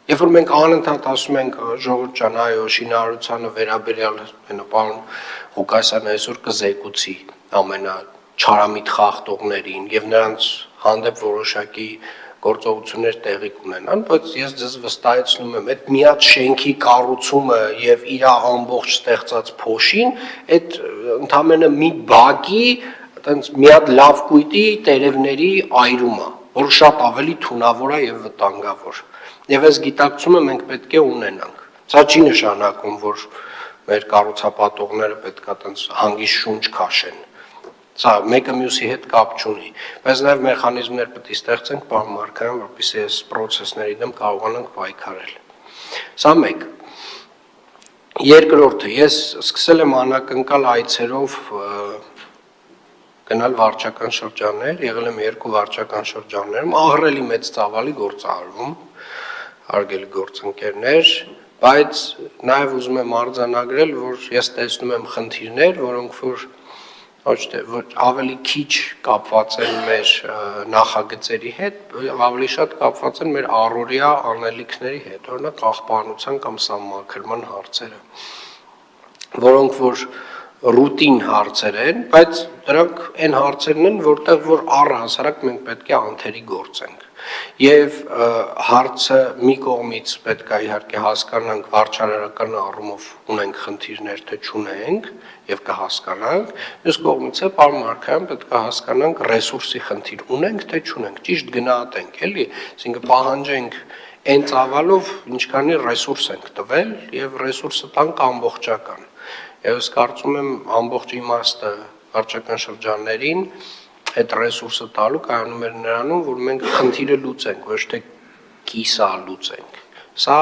Երբ որ մենք անընդհատ ասում ենք ժողովուրդ ջան, այո, շինարարությանը վերաբերյալ պարոն Ղուկասյանը այսօր կզեկուցի ամենաչարամիտ խախտողներին եւ նրանց հանդեպ որոշակի գործողություններ տեղի կունենան, բայց ես ձեզ վստահեցնում եմ, այդ միած շենքի կառուցումը եւ իր ամբողջ ստեղծած փոշին, այդ ընդամենը մի բակի, այտենց մի հատ լավ կույտի տերևների այրումը, որը շատ ավելի թունավոր է եւ վտանգավոր։ Եվ այս գիտակցումը մենք պետք է ունենանք։ Սա չի նշանակում, որ մեր կառուցապատողները պետք է այտենց հանգիստ շունչ քաշեն։ Սա մեկը մյուսի հետ կապ չունի, բայց նաև մեխանիզմներ պետք է ստեղծենք, պարոն Մարգարյան, որպեսզի այս process-ների դեմ կարողանանք պայքարել։ Սա մեկ։ Երկրորդը, ես սկսել եմ անակնկալ այցերով գնալ վարչական շրջաններ, եղել եմ 2 վարչական շրջաններում, ահռելի մեծ ծավալի գործ արվում, հարգելի գործընկերներ, բայց նաև ուզում եմ արձանագրել, որ ես տեսնում եմ խնդիրներ, որոնք որ ավելի քիչ կապված են մեր նախագծերի հետ, ավելի շատ կապված են մեր առօրյա անելիքների հետ, օրինակ աղբանության կամ սահմանափակման հարցերը, որոնք որ ռուտին հարցեր են, բայց դրանք այն հարցերն են, որտեղ որ առհասարակ մենք պետք է անթերի գործենք։ Եվ հարցը մի կողմից պետք է իհարկե հասկանանք վարչարարական առումով ունենք խնդիրներ, թե չունենք եւ կհասկանանք, մյուս կողմից է պարոն Մարգարյան պետք է հասկանանք ռեսուրսի խնդիր ունենք, թե չունենք, ճիշտ գնահատենք, էլի, այսինքն պահանջենք այն ծավալով, ինչքանի ռեսուրս ենք տվել եւ ռեսուրսը տանք ամբողջական։ Եվ ես կարծում եմ ամբողջ իմաստը վարչական շրջաններին այդ ռեսուրսը տալու կայանում էր նրանում, որ մենք խնդիրը լուծենք, ոչ թե կիսա լուծենք։ Սա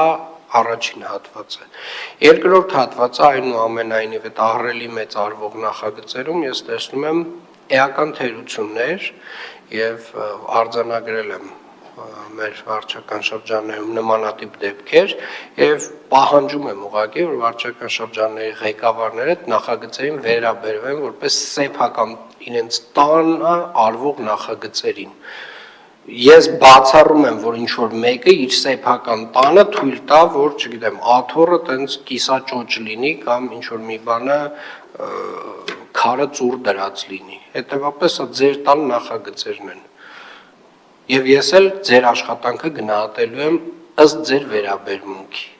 առաջին հատվածը։ Երկրորդ հատվածը այնուամենայնիվ այդ ահռելի մեծ արվող նախագծերում ես տեսնում եմ էական թերություններ եւ արձանագրել եմ մեր վարչական շրջաններում նմանատիպ դեպքեր եւ պահանջում եմ ուղղակի որ վարչական շրջանների ղեկավարները այդ նախագծերին վերաբերվեն որպես սեփական իրենց տանը արվող նախագծերին։ Ես բացառում եմ, որ ինչ որ մեկը իր սեփական տանը թույլ տա, որ, չգիտեմ, աթոռը տենց կիսաճոճ լինի կամ ինչ որ մի բանը քարը ծուռ դրած լինի։ Հետևաբար սա ձեր տան նախագծերն են։ Եվ ես էլ ձեր աշխատանքը գնահատելու եմ ըստ ձեր վերաբերմունքի։